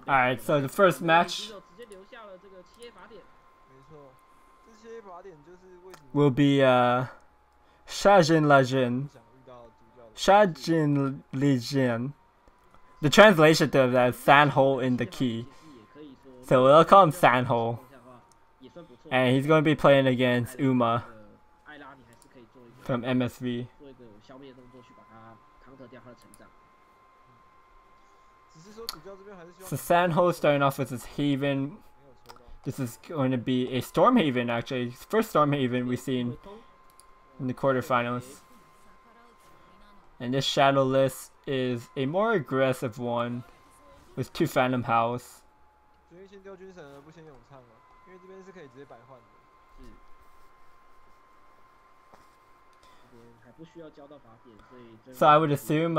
Alright, so the first match will be Shajin Lajin. Shajin Lijin. The translation of that is Sanho in the key. So we'll call him Sanho. And he's going to be playing against Uma from MSV. So Sanho starting off with his Haven. This is going to be a Storm Haven actually. First Storm Haven we've seen in the quarterfinals. And this Shadowless is a more aggressive one with 2 Phantom House. So I would assume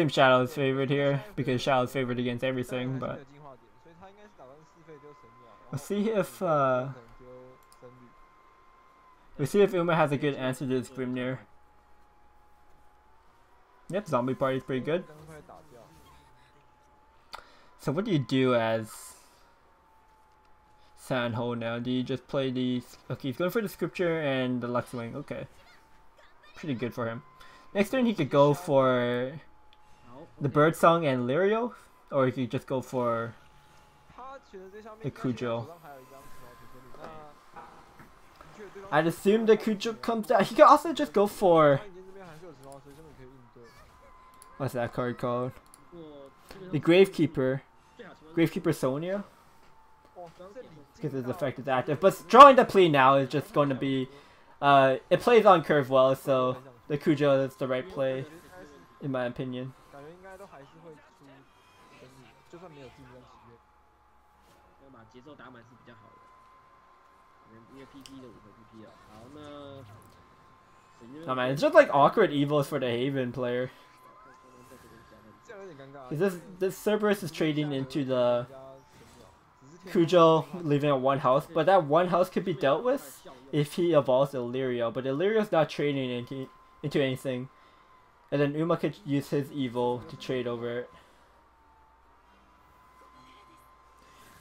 Shadow's favored here because Shadow's favored against everything, but we'll see if Uma has a good answer to this Grimnir. Yep, Zombie Party's pretty good. So what do you do as Sanho now? Do you just play these? Okay, he's going for the Scripture and the Lux Wing. Okay. Pretty good for him. Next turn he could go for the Bird Song and Lirio, or he could just go for the Cujo. I'd assume the Cujo comes down. He could also just go for... What's that card called? The Gravekeeper. Gravekeeper Sonia. Because its effect is active. But drawing the plea now is just going to be... it plays on curve well, so the Cujo is the right play, in my opinion. Oh man, it's just like awkward evils for the Haven player. This Cerberus is trading into the Cujo, leaving a 1 house, but that 1 house could be dealt with if he evolves Illyrio, but Illyrio's not trading into anything. And then Uma could use his evil to trade over it.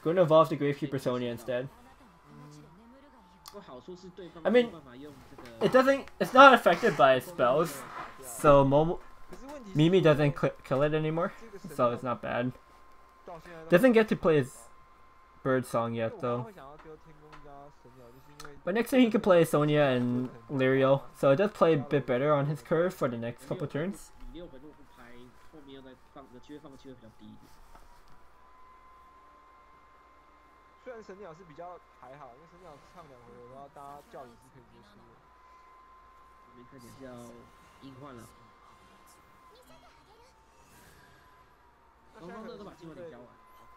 Going to evolve the Gravekeeper Sonia instead. I mean, it's not affected by spells, so Mimi doesn't kill it anymore, so it's not bad. Doesn't get to play his Bird Song yet though. But next turn he can play Sonia and Lirio, so it does play a bit better on his curve for the next couple turns.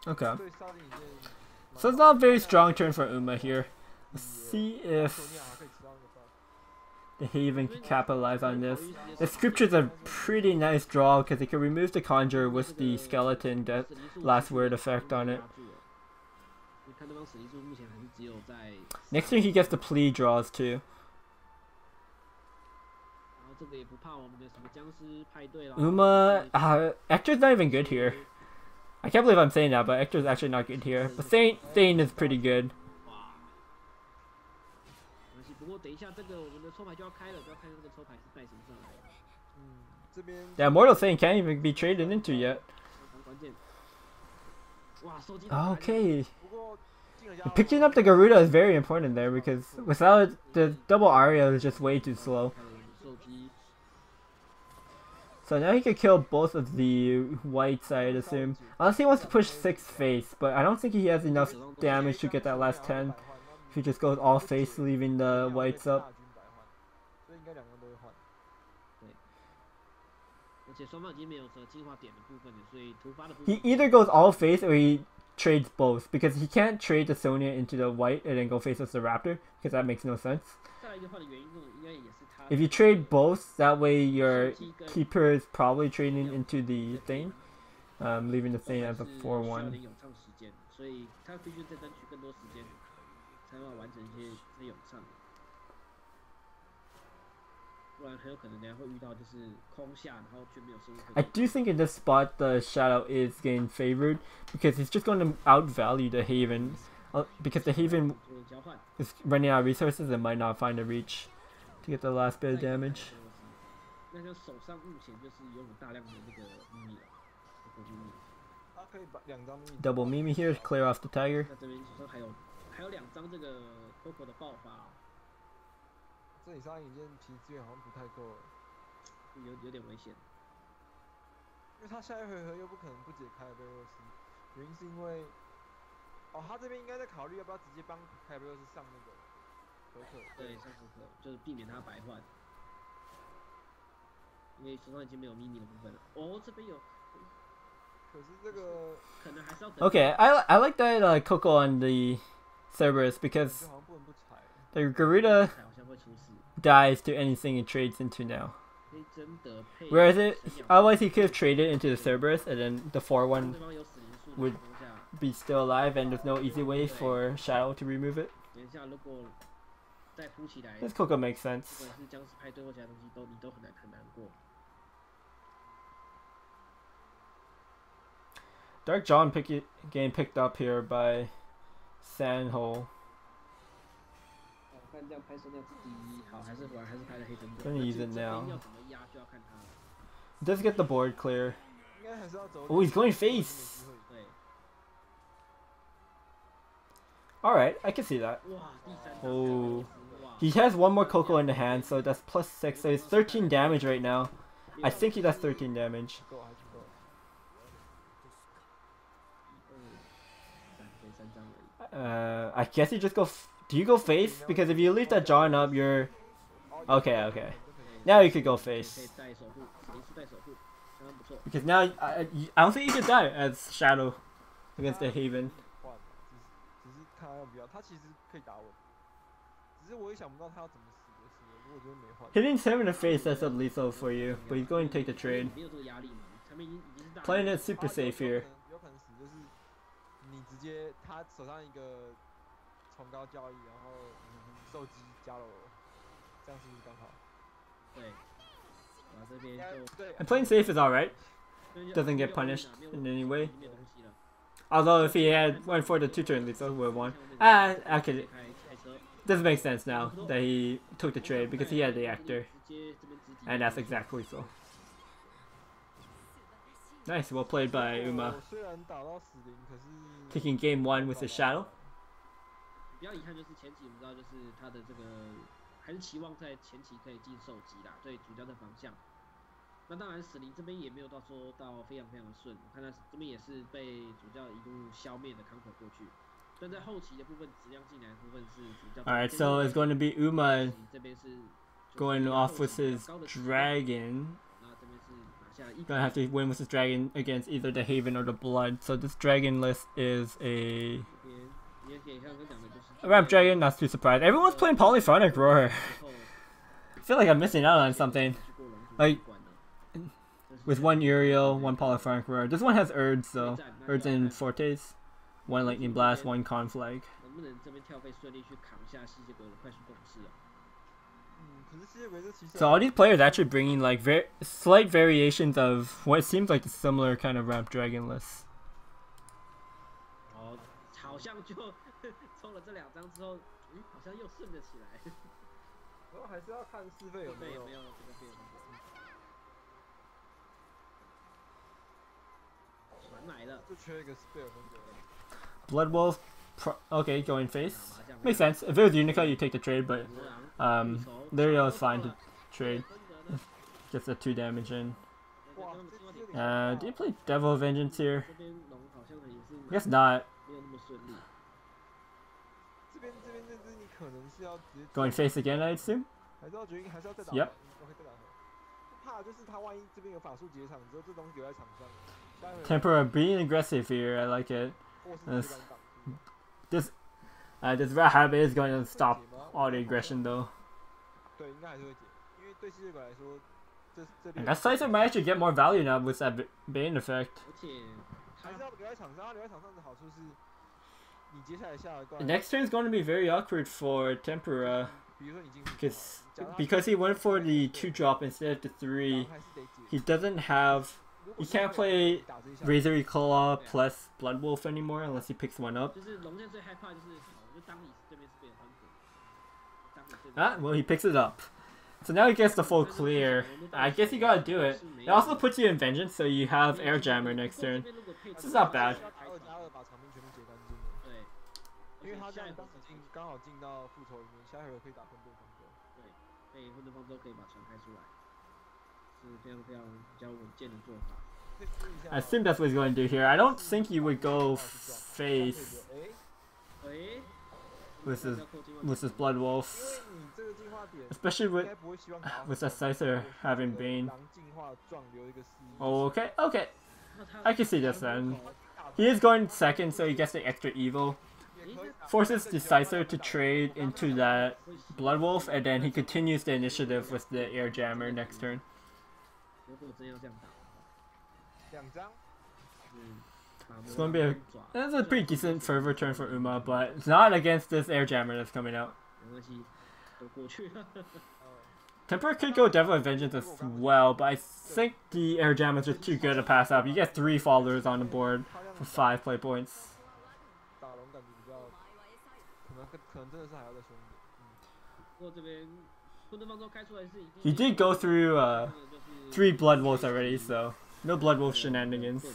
Okay. So it's not a very strong turn for Uma here. Let's see if the Haven can capitalize on this. The Scripture's a pretty nice draw because it can remove the Conjure with the Skeleton last word effect on it. Next turn he gets the plea draws too. Uma, Ector's not even good here. I can't believe I'm saying that, but Ector's actually not good here. But Thane is pretty good. Yeah, Mortal Thane can't even be traded into yet. Okay. Picking up the Garuda is very important there because without it, the double Aria is just way too slow. So now he can kill both of the whites, I'd assume. Unless he wants to push 6 face, but I don't think he has enough damage to get that last 10. If he just goes all face, leaving the whites up. He either goes all face or he trades both, because he can't trade the Sonia into the white and then go face with the Raptor, because that makes no sense. If you trade both, that way your keeper is probably trading into the thing, leaving the thing as a 4-1. I do think in this spot the Shadow is getting favored because he's just going to outvalue the Haven. Because the Haven is running out of resources and might not find a reach to get the last bit of damage. Double Mimi here to clear off the Tiger. 这里上影剑其实资源好像不太够，有点危险。因为他下一回合又不可能不解凯尔贝洛斯，原因是因为，他这边应该在考虑要不要直接帮凯尔贝洛斯上那个可可。对，上可可，就是避免他白换。因为手上已经没有 mini 的部分了。哦，这边有。可是这个可能还是要等。Okay, I like that Coco on the Cerberus because the Garuda dies to anything it trades into now. Whereas otherwise he could have traded into the Cerberus and then the 4-1 would be still alive and there's no easy way for Shadow to remove it. This Coco makes sense. Dark John getting picked up here by Sanho. Gonna use it now. Does get the board clear. Oh, he's going face. Alright, I can see that. Oh, he has one more Coco in the hand, so that's +6. So it's 13 damage right now. I think he does 13 damage. I guess you just go. Do you go face? Because if you leave that John up, you're. Okay. Now you could go face. Because now I don't think you could die as Shadow against the Haven. Hitting him in the face that's up lethal for you, but he's going to take the trade. Playing it super safe here. 你直接他手上一个崇高教义，然后受击加了我，这样是不是刚好？对，然后这边就 And playing safe is alright. Doesn't get punished in any way. Although if he had went for the 2-turn lethal, he would have won. Okay. Doesn't make sense now that he took the trade because he had the actor. And that's exactly so. Nice, well played by Uma. Taking game 1 with the Shadow. 比较遗憾就是前期我们知道就是他的这个还是期望在前期可以进受击啦，对主教的方向。那当然死灵这边也没有说到非常的顺，我看他这边也是被主教一路消灭的 counter 过去。但在后期的部分质量进来的部分是主教。Alright, so it's going to be Uma going off with his dragon. Gonna have to win with his dragon against either the Haven or the Blood. So this dragon list is a Ramp Dragon, not too surprised. Everyone's playing Polyphonic Roar. I feel like I'm missing out on something. Like, with one Uriel, one Polyphonic Roar. This one has Urds though. Urds and Fortes. One Lightning Blast, one Conflag. So all these players actually bringing like slight variations of what seems like a similar kind of Ramp Dragon list. 好像就抽了这2张之后，好像又顺了起来。然后还是要看4费有没有这个费用。传来了，就缺一个 spell 风格。Blood Wolf, okay, going face. Makes sense. If it was Unica, you take the trade, but Lyrio is fine to trade. Gets the 2 damage in. Do you play Devil Vengeance here? I guess not. Going face again, I assume? Yep. Tempura being aggressive here, I like it. This Rat Habit is going to stop all the aggression though. And that Slicer might actually get more value now with that Bane effect. The next turn is going to be very awkward for Tempura. because he went for the 2-drop instead of the 3, he doesn't have. He can't play Razor Claw plus Blood Wolf anymore unless he picks one up. Ah, well, he picks it up. So now he gets the full clear. I guess you gotta do it. It also puts you in Vengeance, so you have Air Jammer next turn. This is not bad. I assume that's what he's going to do here. I don't think he would go face with his Blood Wolf, especially with Decisive having Bane. Oh, okay, okay. I can see this then. He is going second, so he gets the extra evil. Forces Decisive to trade into that Blood Wolf, and then he continues the initiative with the Air Jammer next turn. It's going to be that's a pretty decent fervor turn for Uma, but it's not against this Air Jammer that's coming out. Tempura could go Devil of Vengeance as well, but I think the Air Jammer is just too good to pass up. You get 3 followers on the board for 5 play points. He did go through 3 Blood Wolves already, so no Blood Wolf shenanigans.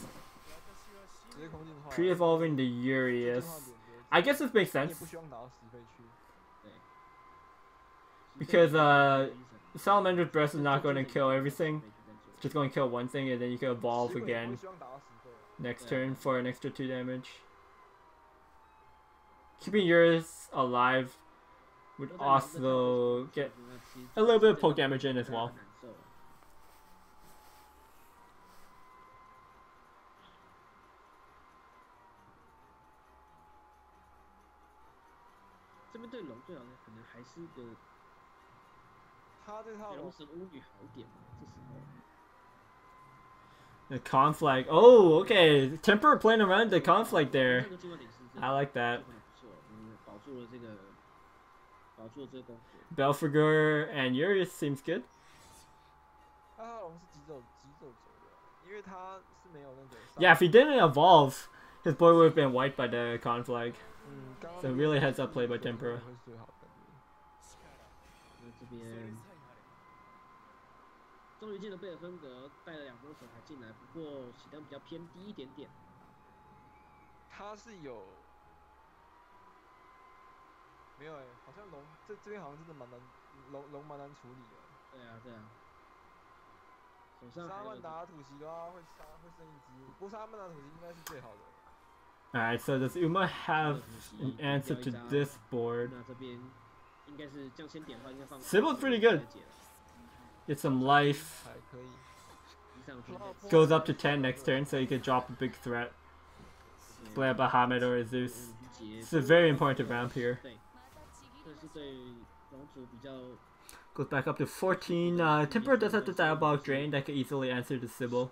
Pre-evolving the Urius. I guess this makes sense. Because Salamander's Breath is not going to kill everything. It's just going to kill one thing, and then you can evolve again next turn for an extra 2 damage. Keeping Urius alive would also get a little bit of poke damage in as well. The conflict. Oh, okay. Tempura playing around the conflict there. I like that. Belphegor and Urius seems good. Yeah, if he didn't evolve, his boy would have been wiped by the conflict. So really heads up play by Tempura. Alright, so does Uma have an answer to this board? Sibyl's pretty good. Get some life. Goes up to 10 next turn, so you can drop a big threat. Play a Bahamut or a Zeus. It's a very important ramp here. Goes back up to 14. Tempura does have the Diabolic Drain that could easily answer the Sibyl.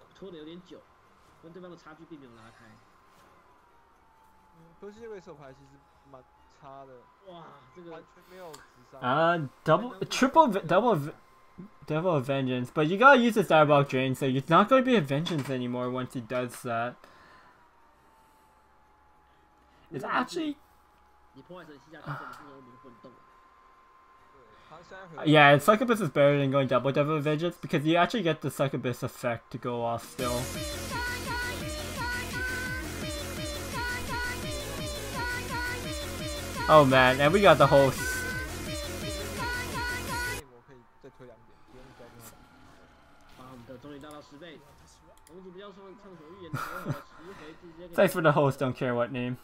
Devil of Vengeance, but you gotta use this Diabolic Drain, so it's not going to be a Vengeance anymore once he does that. It's actually... yeah, Succubus is better than going double Devil of Vengeance because you actually get the Succubus effect to go off still. Oh man, and we got the host. Thanks for the host, don't care what name.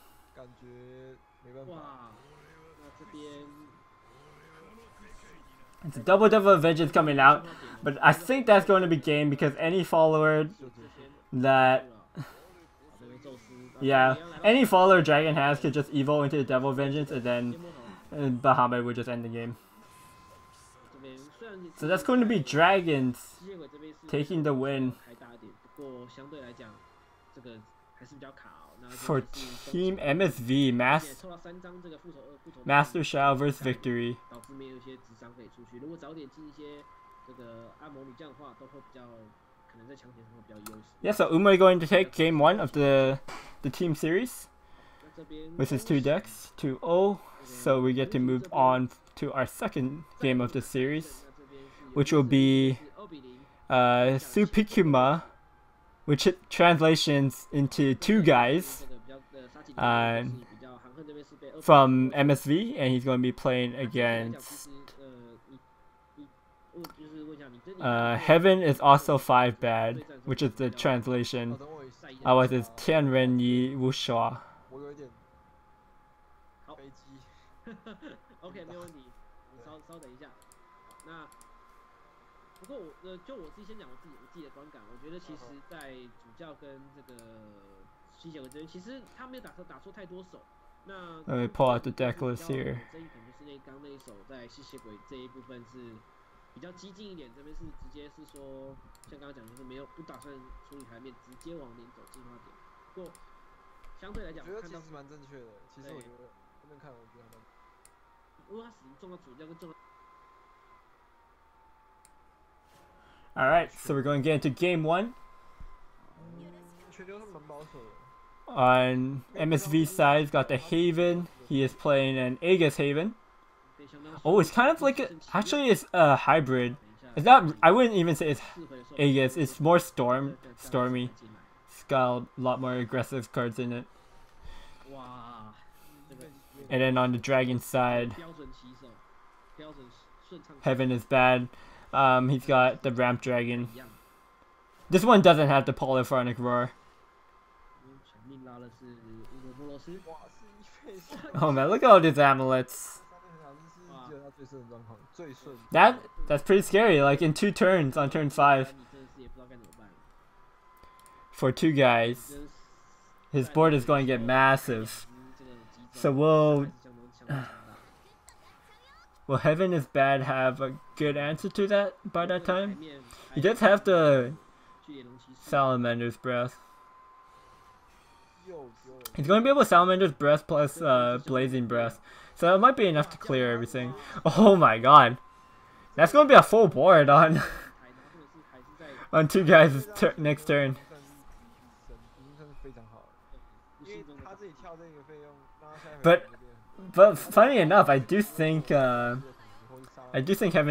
It's a double Devil of Vengeance coming out, but I think that's going to be game because any follower that... yeah, any follower Dragon has could just evo into the Devil of Vengeance and then Bahamut would just end the game. So that's going to be Dragons taking the win. For Team MSV, Masters of Shadowverse Victory. Yeah, so Uma going to take game 1 of the team series with his 2 decks, 2-0. So we get to move on to our second game of the series, which will be Supikuma, which translations into 2 guys from MSV, and he's going to be playing against Heaven is also 5 bad, which is the translation. Otherwise it's 天人一无所。OK， 没有问题，你稍等一下。那不过就我自己先讲我自己的观感，我觉得其实在主教跟这个吸血鬼这边，其实他没有打出太多手。那 Let me pull out the deck list here. 争议可能就是刚那一手在吸血鬼这一部分是比较激进一点，这边是直接是说像刚刚讲就是不打算处理台面，直接往连走进化点。不过相对来讲，我觉得其实蛮正确的。其实我觉得这边看，我觉得蛮。因为他死中到主教跟中。Alright, so we're going to get into game 1. 全球是蛮保守的。On MSV side, got the Haven. He is playing an Aegis Haven. Oh, it's kind of like actually it's a hybrid. It's not. I wouldn't even say it's Aegis. It's more stormy. It's got a lot more aggressive cards in it. And then on the dragon side, Heaven is bad. He's got the ramp dragon. This one doesn't have the polyphonic roar. Oh man, look at all these amulets. That's pretty scary, like in 2 turns on turn 5. For 2 guys. His board is going to get massive. So will Heaven is bad have a good answer to that by that time? He does have the Salamander's Breath. He's going to be able to Salamander's Breath plus Blazing Breath. So that might be enough to clear everything. Oh my god. That's going to be a full board on 2 guys' next turn. But funny enough, I do think Heaven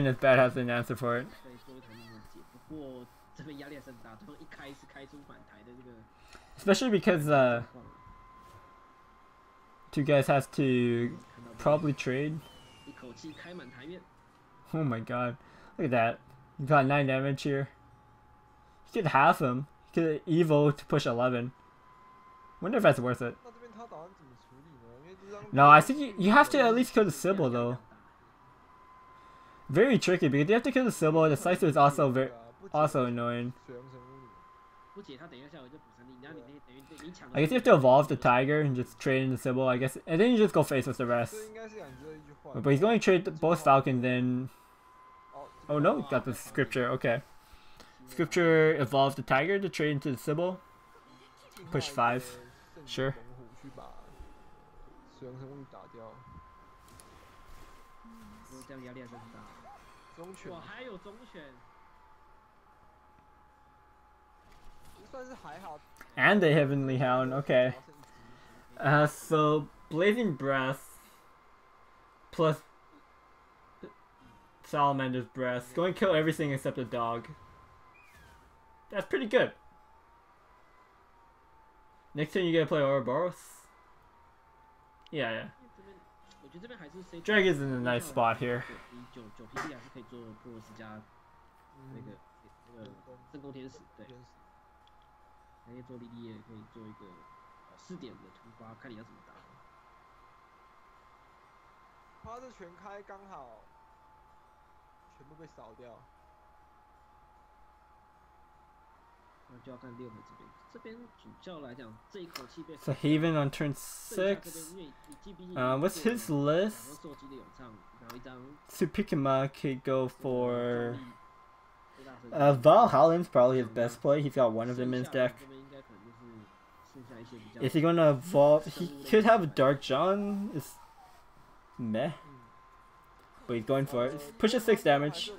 is bad has an answer for it. Especially because 2 guys has to probably trade. Oh my god. Look at that. He got 9 damage here. He could half him. He could Evo to push 11. Wonder if that's worth it. No, I think you have to at least kill the Sybil though. Very tricky because you have to kill the Sybil. The Slicer is also annoying. I guess you have to evolve the Tiger and just trade in the Sybil, I guess, and then you just go face with the rest. But he's going to trade both Falcons in. Oh no, got the Scripture, okay. Scripture evolved the Tiger to trade into the Sybil. Push 5, sure. And the Heavenly Hound, okay. So Blazing Breath plus Salamander's Breath. Going to kill everything except the dog. That's pretty good. Next turn you get to play Ouroboros. Yeah. Dragon's in a nice spot here. So Haven on turn 6. What's his list? Supikuma could go for Valhallen's probably his best play. He's got one of them in his deck. Is he gonna evolve? He could have a Dark John. It's meh. But he's going for it. Pushes 6 damage.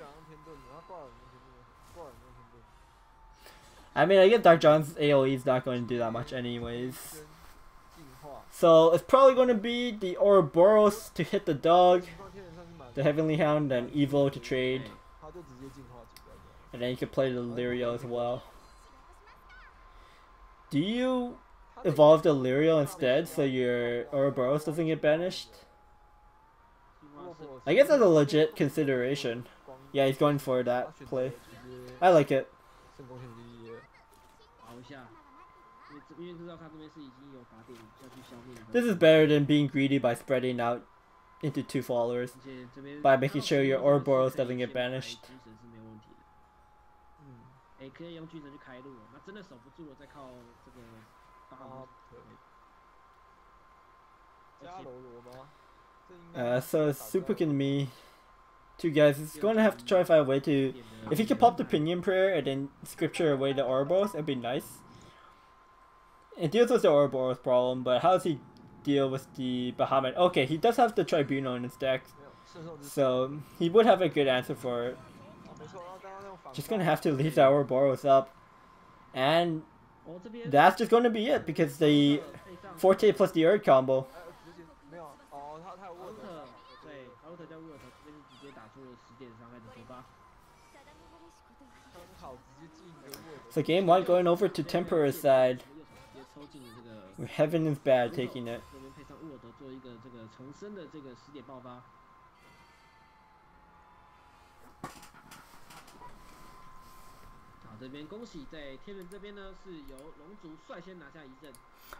I mean, I guess Dark John's AoE is not going to do that much anyways. So it's probably going to be the Ouroboros to hit the dog, the Heavenly Hound, and Evo to trade. And then you can play the Lirio as well. Do you evolve the Lirio instead so your Ouroboros doesn't get banished? I guess that's a legit consideration. Yeah, he's going for that play. I like it. This is better than being greedy by spreading out into 2 followers, by making sure your Ouroboros doesn't get banished. So Supuk and me, 2 guys, is going to have to try to find a way to... If he could pop the Pinion Prayer and then Scripture away the Ouroboros, it'd be nice. It deals with the Ouroboros problem, but how does he deal with the Bahamut? Okay, he does have the Tribunal in his deck, so he would have a good answer for it. Just gonna have to leave the Ouroboros up, and that's just gonna be it, because the Forte plus the Erd combo. So game 1 going over to Tempura's side. Where Heaven is bad taking it.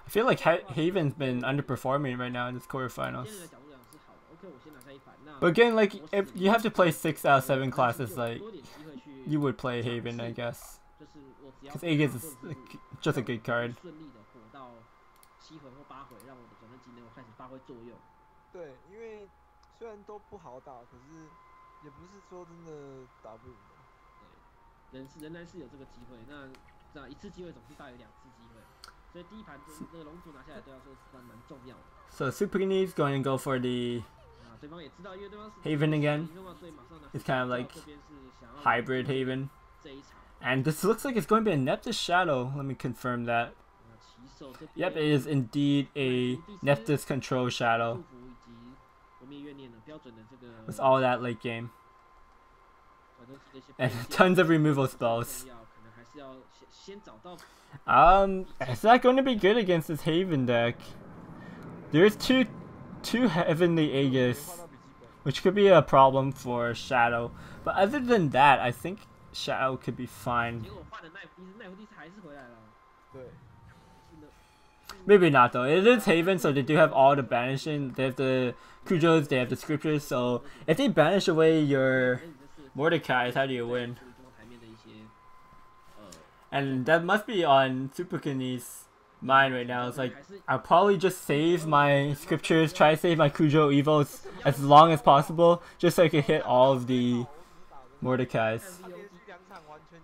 I feel like Haven's been underperforming right now in this quarterfinals. But again, like, if you have to play 6 out of 7 classes, like, you would play Haven, I guess. Because Aegis is just a good card. So Super is going to go for the Haven again. It's kind of like hybrid Haven. And this looks like it's going to be a Neptus Shadow. Let me confirm that. Yep, it is indeed a Neptus control Shadow. With all that late game. And tons of removal spells. It's not going to be good against this Haven deck. There's two Heavenly Aegis, which could be a problem for Shadow. But other than that, I think Shadow could be fine. Maybe not though. It is Haven, so they do have all the banishing. They have the Kujos, they have the Scriptures. So if they banish away your Mordecai's, how do you win? And that must be on Supukini's mind right now. It's like, I'll probably just save my Scriptures, try to save my Kujo Evos as long as possible, just so I can hit all of the Mordecai's.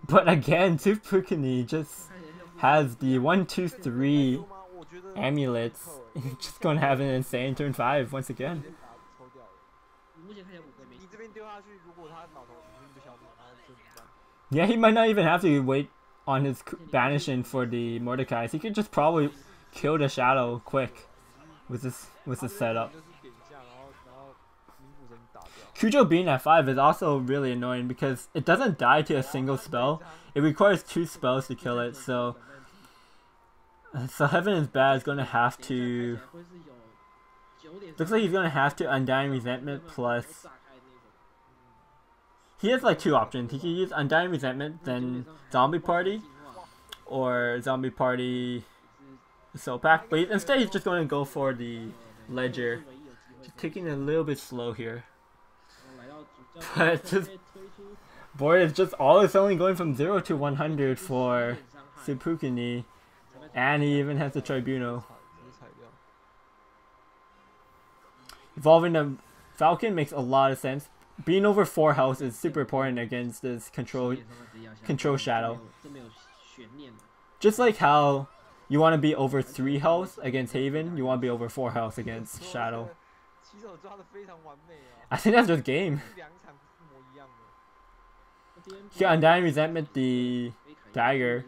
But again, Supukini just has the 1, 2, 3 amulets. He's just going to have an insane turn 5 once again. Yeah, he might not even have to wait on his banishing for the Mordecai's. He could just probably kill the Shadow quick with this setup. Kujo being at 5 is also really annoying because it doesn't die to a single spell. It requires 2 spells to kill it, so Heaven is bad is gonna have to... Looks like he's gonna have to Undying Resentment plus... He has like 2 options. He can use Undying Resentment, then Zombie Party, or Zombie Party Soul Pack. But instead he's just gonna go for the Ledger. Just taking it a little bit slow here. But just... Board is just all is only going from 0 to 100 for Supukini. And he even has the Tribunal. Evolving the Falcon makes a lot of sense. Being over 4 health is super important against this control Shadow. Just like how You want to be over 3 health against Haven. You want to be over 4 health against Shadow. I think that's just game. Yeah, Undying Resentment the dagger,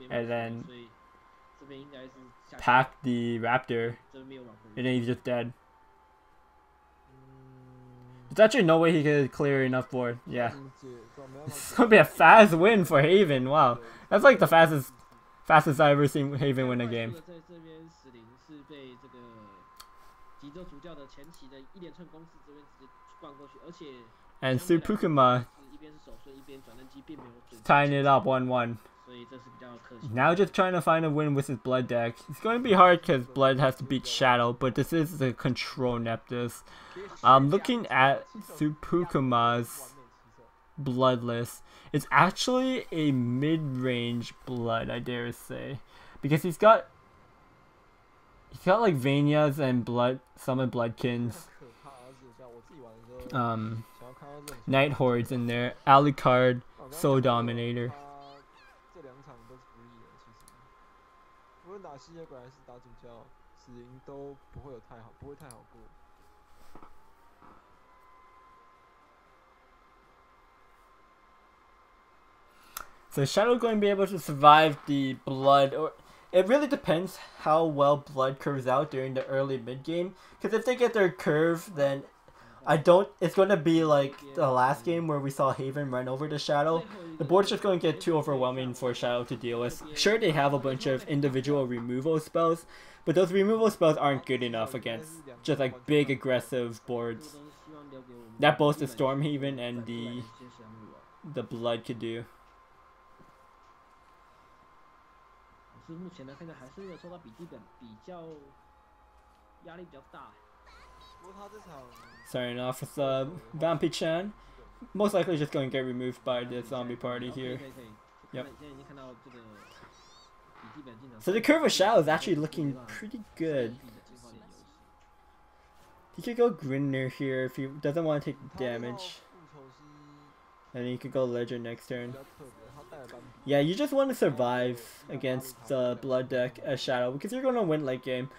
and then pack the raptor, and then he's just dead. There's actually no way he could clear enough board. Yeah. It's gonna be a fast win for Haven. Wow. That's like the fastest I've ever seen Haven win a game. And Supukuma tying it up 1-1. Now just trying to find a win with his Blood deck. It's going to be hard because Blood has to beat Shadow, but this is the Control Neptus. Looking at Supukuma's Blood list, it's actually a mid-range Blood, I dare say, because he's got like Vanias and Summon Bloodkins, Night Hordes in there, Alucard, Soul Dominator. So Shadow going to be able to survive the Blood, or it really depends how well Blood curves out during the early mid game. Because if they get their curve, then it's going to be like the last game where we saw Haven run over the Shadow. The board's just going to get too overwhelming for Shadow to deal with. Sure, they have a bunch of individual removal spells, but those removal spells aren't good enough against just like big aggressive boards that both the Stormhaven and the Blood could do. Starting off with Vampy-chan. Most likely just going to get removed by the zombie party here. Yep. So the curve of Shadow is actually looking pretty good. He could go Grinder here if he doesn't want to take damage. And then he could go Ledger next turn. Yeah, you just want to survive against the Blood deck as Shadow because you're going to win late game.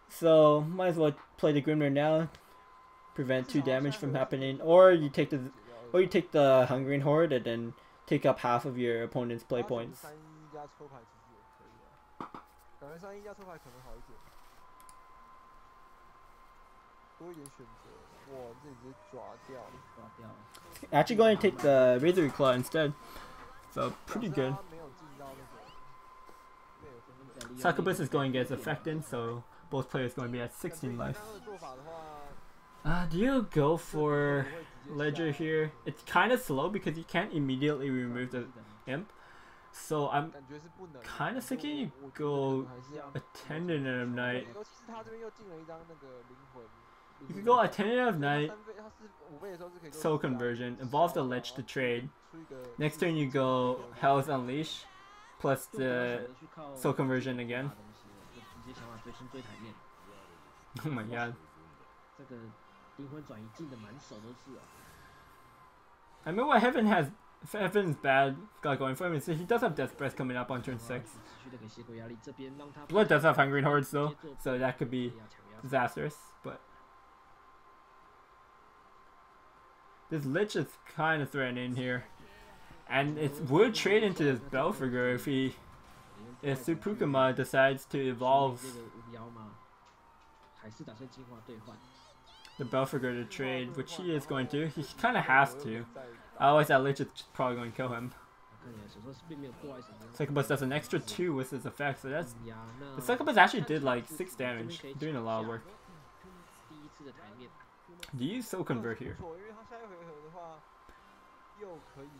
So might as well play the Grimner now, prevent 2 damage from happening, or you take the Hungering Horde and then take up half of your opponent's play points. Actually going to take the Razor Claw instead. So pretty good. Succubus is going to get its effect in, so both players going to be at 16 life. Do you go for Ledger here? It's kind of slow because you can't immediately remove the Imp. So I'm kind of thinking you go Attendant of Night. You could go Attendant of Night, Soul Conversion, evolve the Lich to trade. Next turn you go Hell's Unleash, plus the Soul Conversion again. Oh my god. I mean what Heaven's bad got going for him is he does have Death Breath coming up on turn 6. Blood does have Hungering Hordes though, so that could be disastrous, but this Lich is kind of threatening here. And it would trade into this Belfagor if Supukuma decides to evolve the Belfagor to trade, which he is going to. He kind of has to. Otherwise that Lich is probably going to kill him. Succubus does an extra 2 with his effect, so that's... The Succubus actually did like 6 damage, doing a lot of work. Do you Soul Convert here?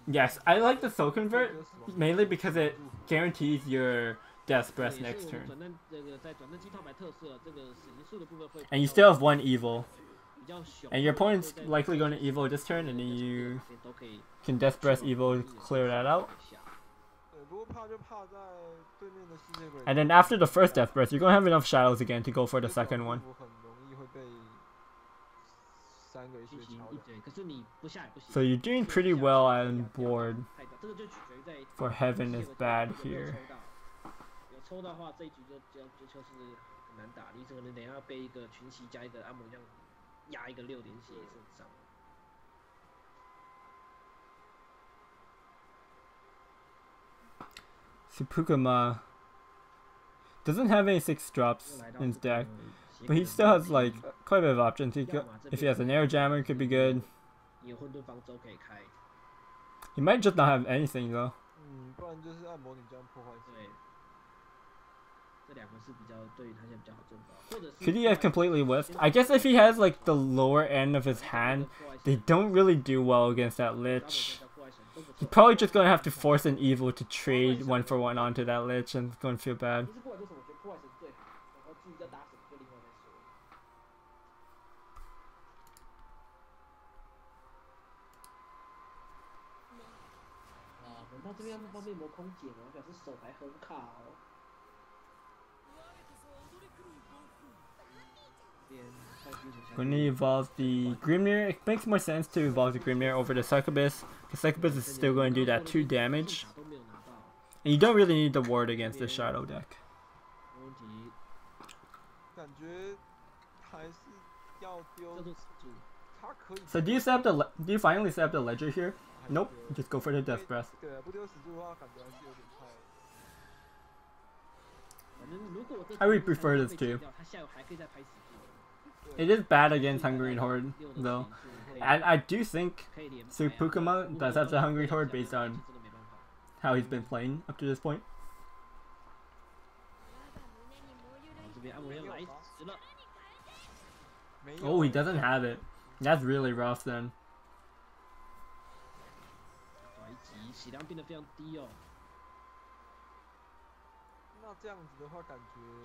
Yes, I like the Soul Convert mainly because it guarantees your Death Breath next turn. And you still have 1 evil. And your opponent's likely going to evil this turn, and then you can Death Breath evil clear that out. And then after the first Death Breath, you're going to have enough shadows again to go for the second one. So you're doing pretty well on board. For Heaven is bad here. 抽到的话，这一局就是很难打。你可能等一下被一个群袭加一个按摩这样压一个6点血也是很伤。Sepukuma doesn't have any 6 drops in his deck, but he still has like quite a bit of options. If he has an air jammer, it could be good. He might just not have anything though. Could he have completely whiffed? I guess if he has like the lower end of his hand, they don't really do well against that Lich. He's probably just gonna have to force an evil to trade 1-for-1 onto that Lich and it's gonna feel bad. Going to evolve the Grimnir. It makes more sense to evolve the Grimnir over the Succubus. The Succubus is still going to do that 2 damage. And you don't really need the ward against the Shadow deck. So do you finally set up the Ledger here? Nope, just go for the Death Breath. I would prefer this too. It is bad against Hungry Horde though. And I do think Sepukuma does have the Hungry Horde based on how he's been playing up to this point. Oh, he doesn't have it. That's really rough then.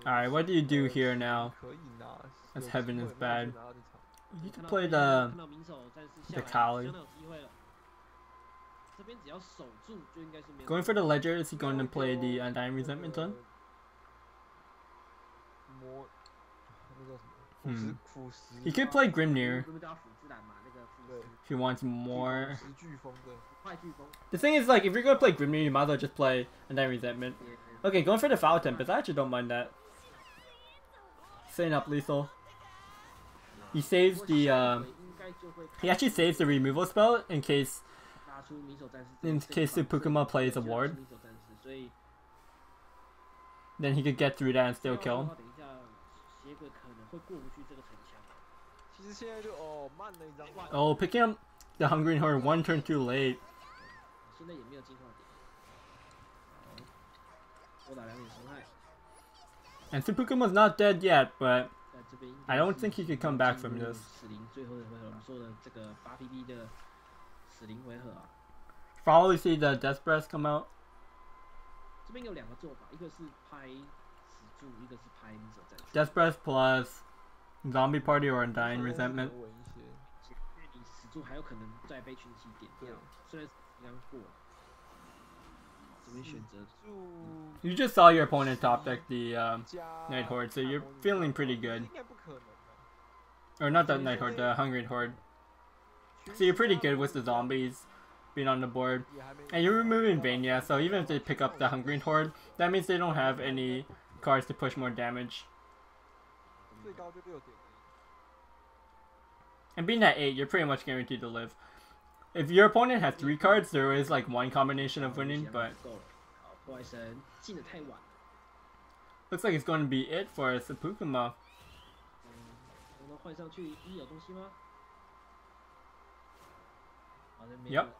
Alright, what do you do here now? As Heaven is bad. You can play the Kali. Going for the Ledger, is he going to play the Undying Resentment on? He could play Grimnir if he wants more. The thing is, like, if you're going to play Grimnir, you might as well just play Undying Resentment. Okay, going for the Foul Tempest. I actually don't mind that. Setting up lethal. He saves the he actually saves the removal spell in case Sepukuma plays a ward. Then he could get through that and still kill him. Oh, picking up the Hungry Horde 1 turn too late. And Sepukuma's not dead yet, but I don't think he could come back from this. Probably see the Death Breath come out. Death Breath plus Zombie Party or Undying Resentment. You just saw your opponent top deck the Night Horde, so you're feeling pretty good. Or not the Night Horde, the Hungry Horde. So you're pretty good with the zombies being on the board. And you're removing Vania, so even if they pick up the Hungry Horde, that means they don't have any cards to push more damage. And being at 8, you're pretty much guaranteed to live. If your opponent has 3 cards, there is like one combination of winning, but looks like it's going to be it for Sepukuma. Yep.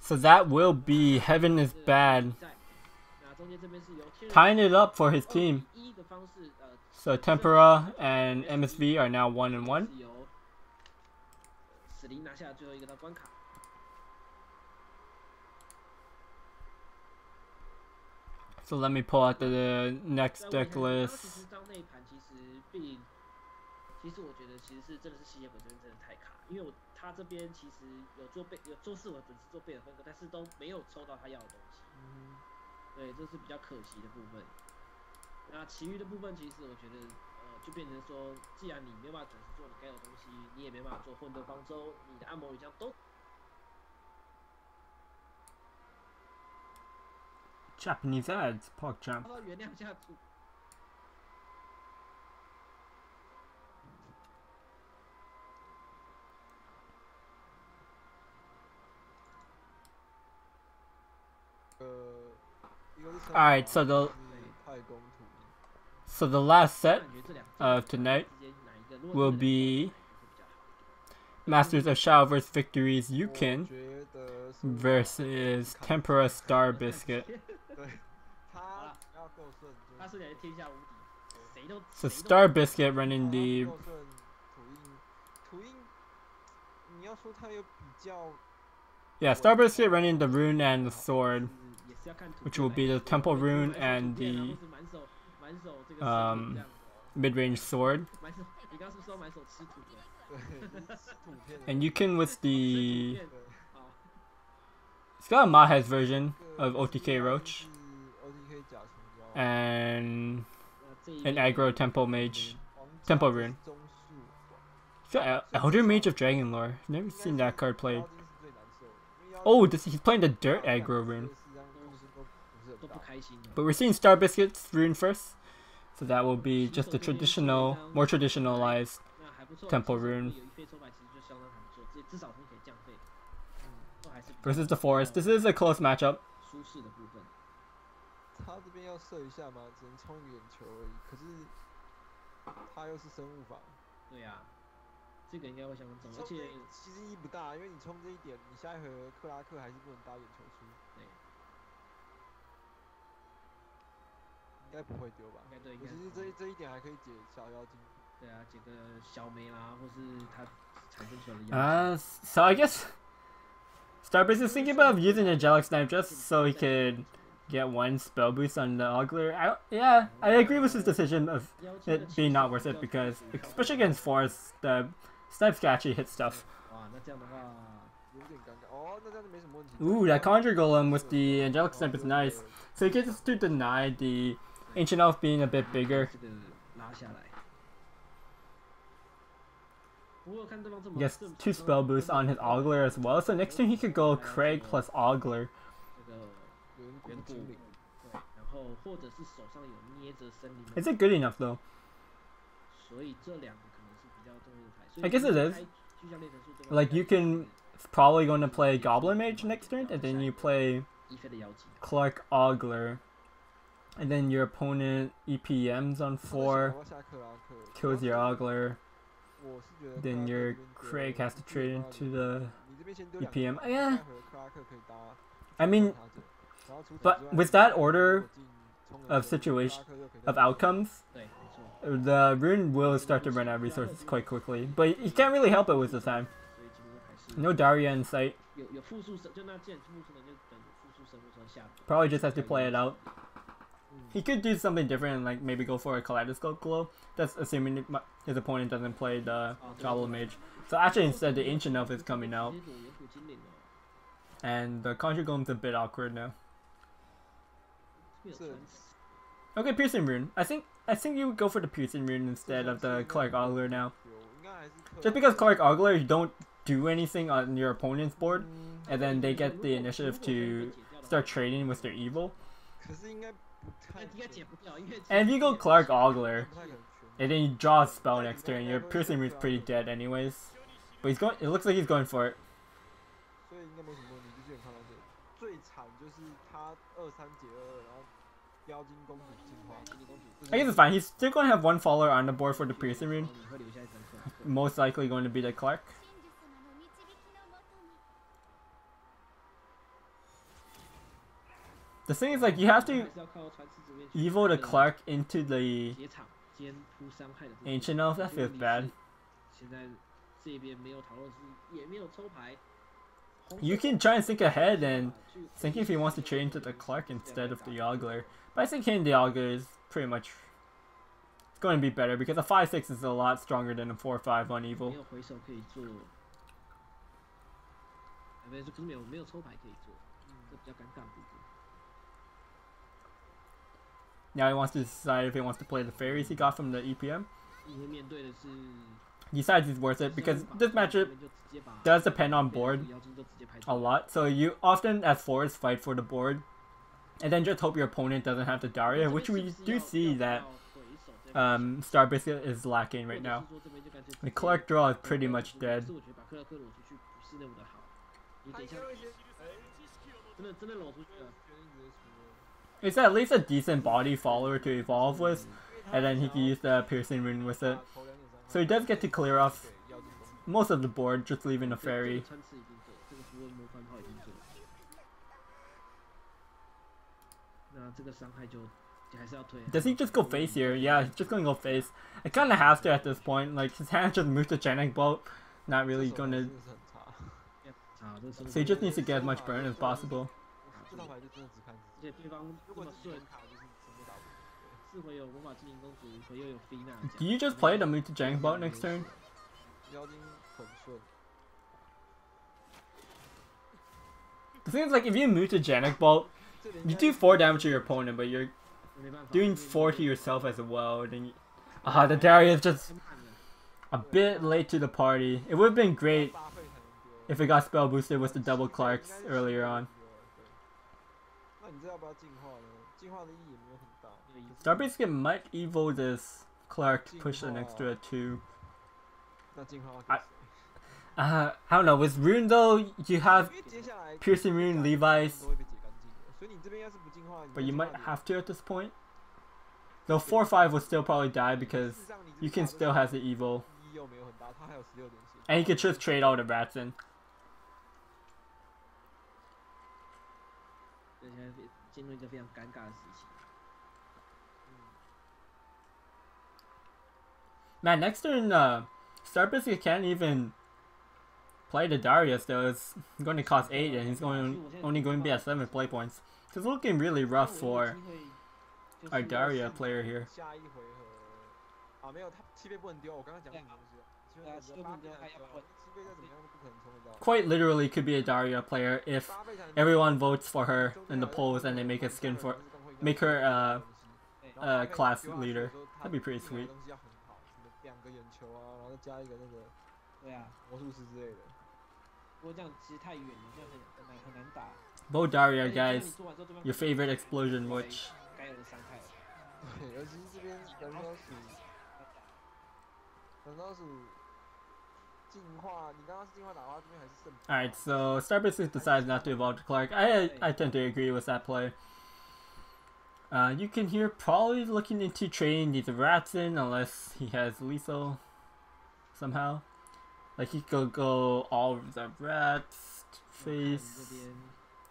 So that will be Heaven is Bad, tying it up for his team. So Tempura and MSV are now 1-1. So let me pull out the next deck list. Japanese ads, PogChamp. 他说原谅下主。Alright, so the last set of tonight will be Masters of Shadowverse Victory's Yukin versus Tempura Star Biscuit. So Star Biscuit running the Star Biscuit running the rune and the sword, which will be the temple rune and the mid-range sword. And Yukin with the it's got a Mahez version of OTK Roach and an aggro temple mage, temple rune. It's got Elder Mage of Dragon Lore. I've never seen that card played. Oh, he's playing the dirt aggro rune. But we're seeing Star Biscuit's rune first, so that will be just the traditional, more traditionalized temple rune versus the forest. This is a close matchup. 他这边要射一下嘛，只能冲一个眼球而已。可是他又是生物法。对呀、啊，这个应该会相当重，而且其实意义不大，因为你冲这一点，你下一回合克拉克还是不能搭眼球出。对。应该不会丢吧？应该对。尤其是这一点还可以解小妖精。对啊，解个小梅啦，或是他产生出来的妖精。So I guess Starbase is thinking about using Angelic Snipe just so he could get one spell boost on the Ogler. I agree with his decision of it being not worth it because, especially against Forest, the snipes can actually hit stuff. Ooh, that Conjure Golem with the Angelic Snipe is nice. So he gets to deny the Ancient Elf being a bit bigger. He gets 2 spell boosts on his Ogler as well, so next turn he could go Craig plus Ogler. Is it good enough though? I guess it is. Like you can probably going to play Goblin Mage next turn, and then you play Clark Ogler, and then your opponent EPMs on 4, kills your Ogler. Then your Craig has to trade into the EPM. Yeah. I mean, but with that order of outcomes, the rune will start to run out of resources quite quickly. But you can't really help it with the time. No Daria in sight. Probably just has to play it out. He could do something different, like maybe go for a Kaleidoscope Glow. That's assuming his opponent doesn't play the Goblin Mage. So actually instead the Ancient Elf is coming out. And the Conjure Golem's a bit awkward now. Okay, Piercing Rune. I think you would go for the Piercing Rune instead of the Clark Ogler now. Just because Clark Ogler don't do anything on your opponent's board, and then they get the initiative to start trading with their evil. And if you go Clark Ogler, and then you draw a spell next turn, your Piercing Rune's pretty dead anyways. But he's going. It looks like he's going for it. I guess it's fine. He's still going to have 1 follower on the board for the Piercing Rune. Most likely going to be the Clark. The thing is, like, you have to evo the Clark into the Ancient Elf. That feels bad. You can try and think ahead and think if he wants to trade into the Clark instead of the Ogler. But I think hitting the Ogler is pretty much going to be better because a 5/6 is a lot stronger than a 4/5 on evil. Now he wants to decide if he wants to play the fairies he got from the EPM. He decides it's worth it because this matchup does depend on board a lot. So you often as fours fight for the board, and then just hope your opponent doesn't have the Daria, which we do see that Star Biscuit is lacking right now. The Clark draw is pretty much dead. It's at least a decent body follower to evolve with, and then he can use the Piercing Rune with it. So he does get to clear off most of the board, just leaving a fairy. Does he just go face here? Yeah, he's just gonna go face. I kinda have to at this point. Like, his hand just mutagenic bolt. Not really gonna. So he just needs to get as much burn as possible. Do you just play the mutagenic bolt next turn? The thing is, like, if you mutagenic bolt, you do 4 damage to your opponent, but you're doing 4 to yourself as well. Then you, the Daria is just a bit late to the party. It would have been great if it got spell boosted with the double Clarks earlier on. Star Biscuit might evo this Clark to push an extra 2. I don't know. With Rune though, you have Piercing Rune, Levi's, but you might have to at this point. Though 4-5 will still probably die because you can still have the evo, and you can just trade all the rats in. Man, next turn, Star Biscuit can't even play the Daria still. It's going to cost 8 and he's only going to be at 7 play points. So it's looking really rough for our Daria player here. Quite literally could be a Daria player if everyone votes for her in the polls and they make a skin for, make her class leader. That'd be pretty sweet. Vote Daria, guys. Your favorite explosion witch. Alright, so Star Biscuit decides not to evolve to Clark. I tend to agree with that play. You can hear probably looking into trading these rats in unless he has lethal somehow. Like he could go all of the rats, face,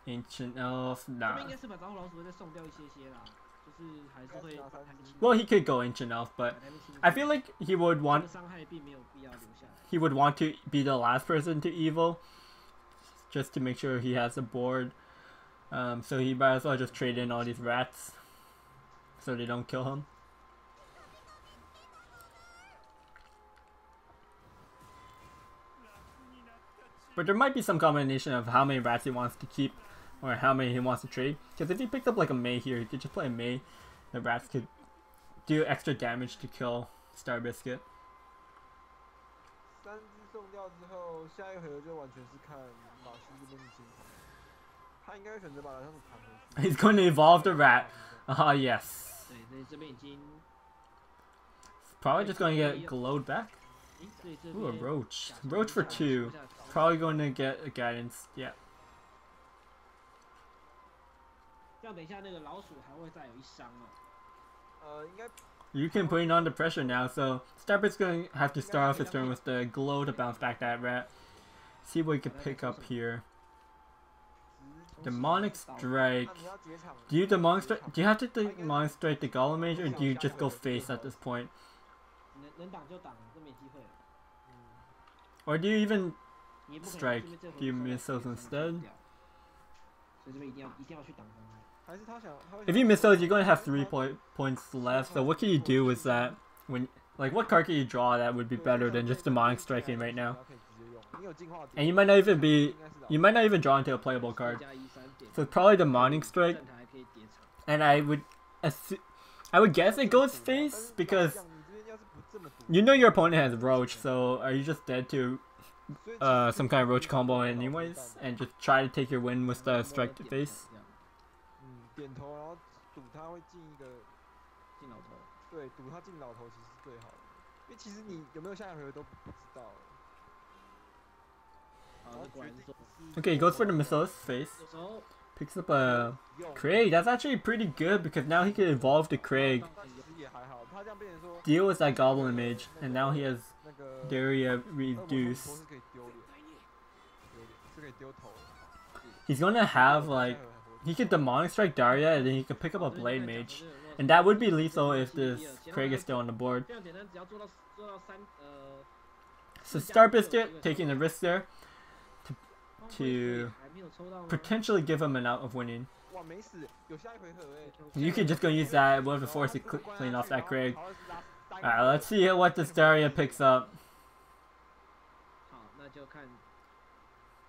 ancient elf, nah. Well, he could go ancient elf, but I feel like he would want to be the last person to evo, just to make sure he has a board. So he might as well just trade in all these rats, so they don't kill him. But there might be some combination of how many rats he wants to keep or how many he wants to trade. Because if he picked up like a Mei here, he could just play a Mei. The rats could do extra damage to kill Star Biscuit. He's going to evolve the rat. Yes. Probably just going to get glowed back. Ooh, a roach. Roach for 2. Probably going to get a guidance. Yeah. You can put on the pressure now, so Starbird's going to have to start off his turn with the glow to bounce back that rat. See what he can pick up here. Demonic Strike. Do you Demonic Strike? Do you have to Demonic Strike the Golem Mage, or do you just go face at this point? Or do you even strike? Do you miss those instead? If you miss those, you're going to have 3 points left. So what can you do with that? When, like, what card can you draw that would be better than just Demonic Striking right now? And you might not even draw into a playable card. So probably Demonic Strike. And I would guess it goes face because you know your opponent has Roach. So are you just dead to some kind of Roach combo anyways, and just try to take your win with the strike to face? 点头，然后赌他会进一个进老头。对，赌他进老头其实是最好的，因为其实你有没有下一回合都不知道。Okay, he goes for the Missile's face. Picks up a Craig. That's actually pretty good because now he can evolve the Craig. Deal with that Goblin Mage, and now he has Daria reduced. He's gonna have like he could Demonic Strike Daria, and then he could pick up a Blade Mage, and that would be lethal if this Craig is still on the board. So Star Biscuit taking the risk there to potentially give him an out of winning. You could just go use that with the force to clean off that Craig. Alright, let's see what this Daria picks up.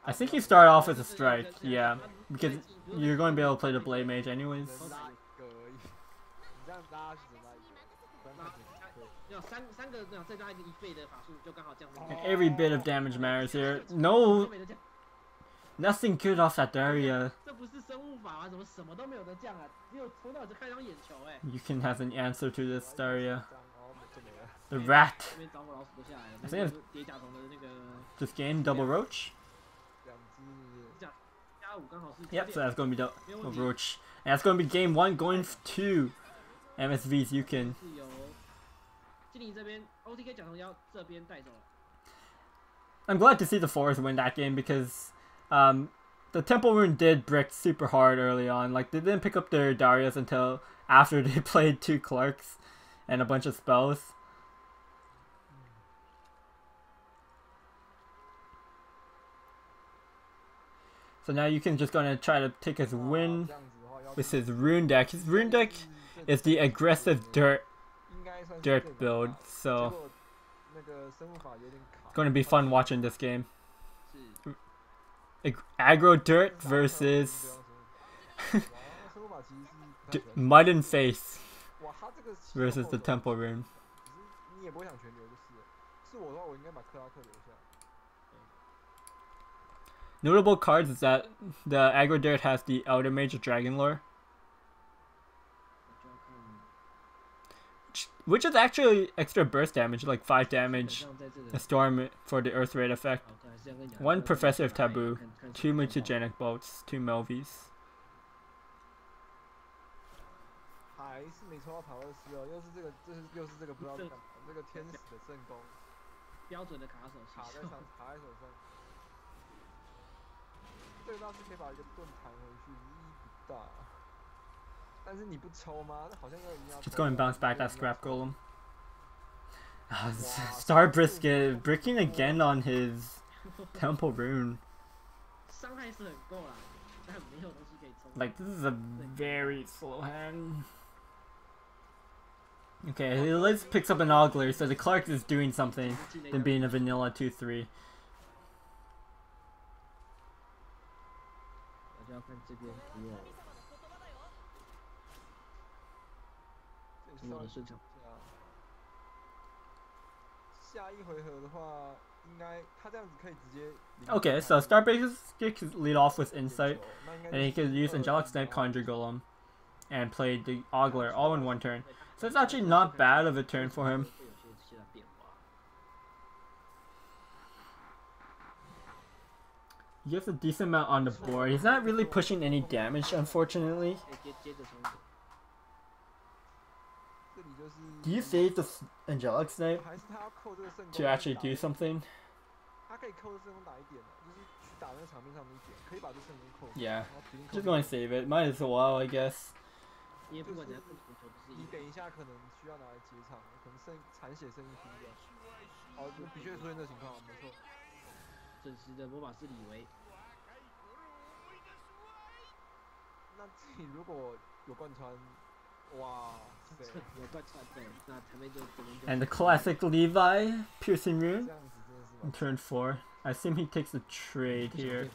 I think you start off with a strike, yeah, because you're going to be able to play the Blade Mage anyways. And every bit of damage matters here. No, nothing good off that Daria. You can have an answer to this Daria. The rat. I think it's this game double roach. Yep, so that's going to be double roach. And that's going to be game 1 going to MSV's Yukon. I'm glad to see the Forest win that game because the Temple Rune did brick super hard early on. Like, they didn't pick up their Darius until after they played 2 Clarks and a bunch of spells. So now you can just gonna try to take his win with his rune deck. His rune deck is the aggressive dirt build, so it's gonna be fun watching this game. Aggro dirt versus mud and face versus the Temple Rune. Notable cards is that the aggro dirt has the Elder Mage of Dragon Lore, which is actually extra burst damage, like 5 damage, a storm for the Earth Raid effect, 1 Professor of Taboo, 2 Mutagenic Bolts, 2 Melvies. Just go and bounce back that Scrap Golem. Star Brisket bricking again on his Temple Rune. Like, this is a very slow hand. Okay, Liz picks up an Ogler, so the Clark is doing something than being a vanilla 2-3. Okay, so Starbreaker can lead off with Insight, and he can use Angelic Snipe, Conjure Golem, and play the Ogler all in 1 turn. So it's actually not bad of a turn for him. He gets a decent amount on the board. He's not really pushing any damage, unfortunately. Do you save the Angelic Snipe to actually do something? Yeah, just going to save it. Might as well, I guess. And the classic Levi Piercing Rune in turn 4. I assume he takes a trade here.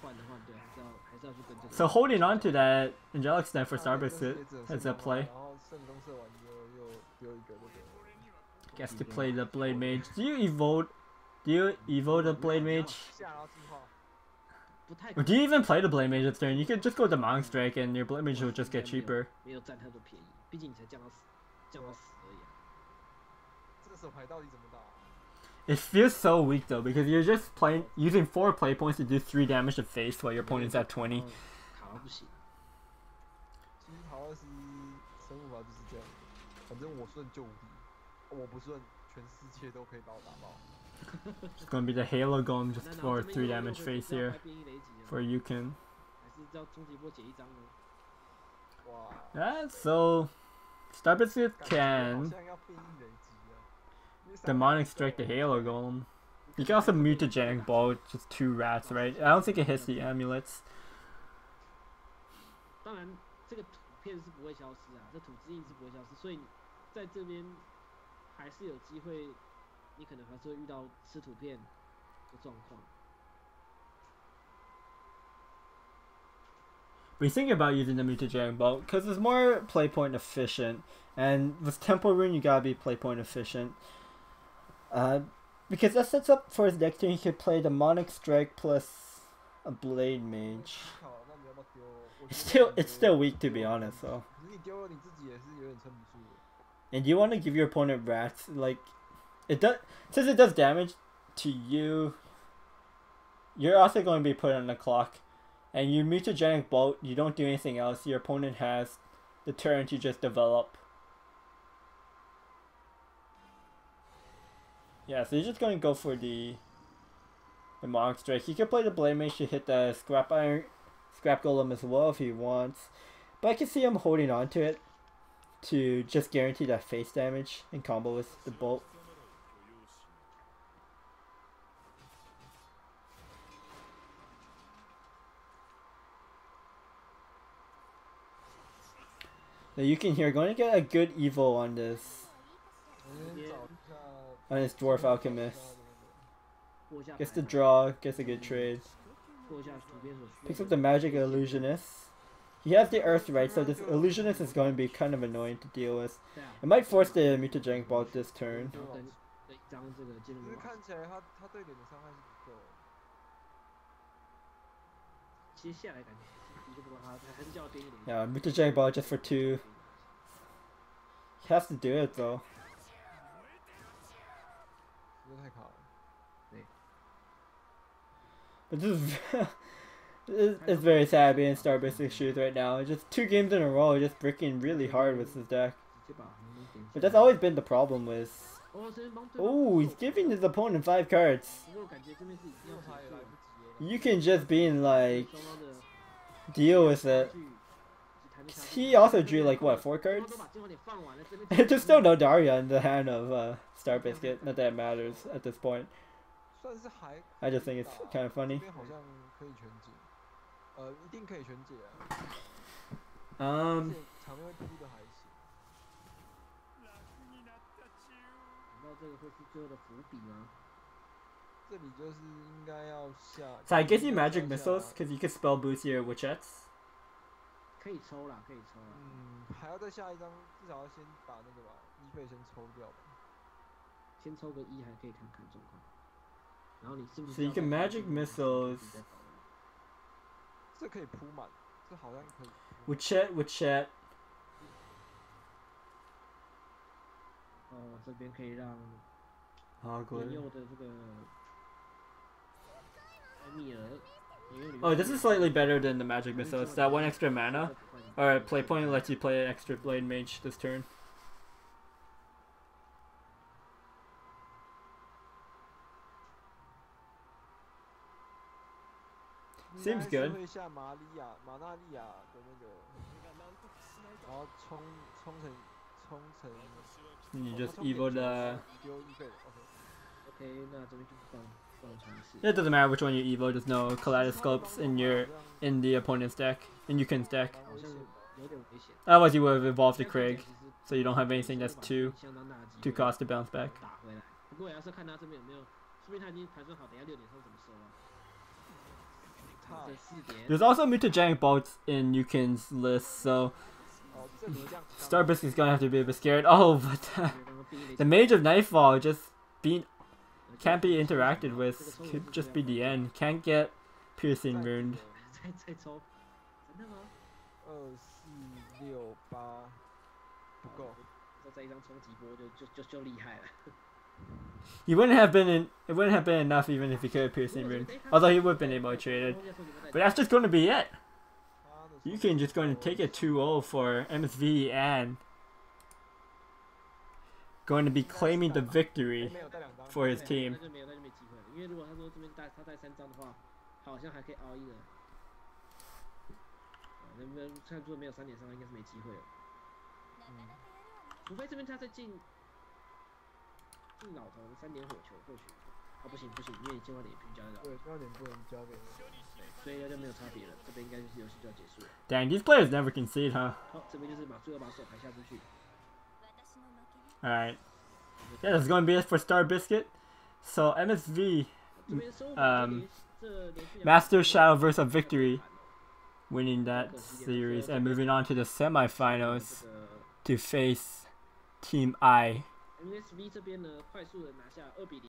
So holding on to that Angelic Snipe for Starbreaker as a play. Guess to play the Blade Mage. Do you evoke the Blade Mage? Or do you even play the Blade Mage this turn? You could just go with the Monk Strike and your Blade Mage will just get cheaper. 没有占太多便宜，毕竟你才降到死而已啊。这个手牌到底怎么打？ It feels so weak though because you're just playing using 4 play points to do 3 damage to face while your opponent's at 20. 卡到不行。其实陶二斯生物法就是这样，反正我顺就无敌，我不顺全世界都可以把我打爆。 It's gonna be the Halo Golem just for 3 damage face here for Yukon. Yeah, so Starbase can Demonic Strike the Halo Golem. You can also Mutagenic Ball, just 2 rats, right? I don't think it hits the amulets. 当然，这个图片是不会消失啊，这土之印是不会消失，所以在这边还是有机会，你可能还是会遇到吃图片的状况。 We think about using the Mutagenic Bolt because it's more play point efficient, and with Temple Rune you gotta be play point efficient. Because that sets up for his next turn. He could play Demonic Strike plus a Blade Mage. It's still weak to be honest, though. And you want to give your opponent rats, like it does, since it does damage to you. You're also going to be put on the clock. And you Mutagenic Bolt, you don't do anything else, your opponent has the turn to just develop. Yeah, so you're just going to go for the Monk Strike. He could play the Blade Mage to hit the Scrap Golem as well if he wants. But I can see him holding on to it to just guarantee that face damage in combo with the Bolt. Now you can hear going to get a good evo on this Dwarf Alchemist. Gets the draw, gets a good trade. Picks up the Magic Illusionist. He has the Earth right, so this Illusionist is going to be kind of annoying to deal with. It might force the Mutagenic Bolt this turn. Yeah, Mutagenic Bolt just for 2. He has to do it though. But this is it's very sad being in Starbase shoes right now. Just 2 games in a row, just bricking really hard with his deck. But that's always been the problem with. Oh, he's giving his opponent 5 cards. You can just be in like deal with it. He also drew like what, 4 cards? There's still no Daria in the hand of Star Biscuit. Not that it matters at this point. I just think it's kind of funny. So I guess you magic missiles because you could spell boost your Witchettes. 可以抽啦，可以抽啦。还要再下一张，至少要先把那个吧，1费先抽掉吧。先抽个1还可以看看状况。然后你是不是 So you can magic missiles. 这可以铺满，这好像可以。Witchette. 哦，这边可以让原右的这个米尔。 Oh, this is slightly better than the magic missile. It's that 1 extra mana. Or play point lets you play an extra Blade Mage this turn. Seems good. You just evo the. It doesn't matter which one you evo. There's no kaleidoscopes in the opponent's deck, in Yukon's deck. Otherwise, you would have evolved the Craig, so you don't have anything that's two cost to bounce back. There's also Mutagenic Bolts in Yukon's list, so Starbase is gonna have to be a bit scared. Oh, but the Mage of Nightfall just can't be interacted with. Could just be the end. Can't get piercing wound. 再抽，真的吗？2468不够。再一张冲击波就厉害了。He wouldn't have been it wouldn't have been enough even if he could have piercing wound. Although he would have been able to trade it. But that's just going to be it. You can just going to take a 2-0 for MSV and going to be claiming the victory for his team. 那就没机会了，因为如果他说这边他带3张的话，好像还可以熬一个。那边看如果没有3点上，应该是没机会了。除非这边他再进老头3点火球，或许。不行，因为你进化点也不交得到。对，进化点不能交给人。对，所以那就没有差别了，这边应该就是游戏就要结束了。Dang, these players never concede, huh? 好，这边就是最后把手牌下出去。Alright. Yeah, this is going to be it for Star Biscuit. So MSV, Masters of Shadowverse Victory, winning that series and moving on to the semifinals to face Team I. MSV 这边呢，快速的拿下2-0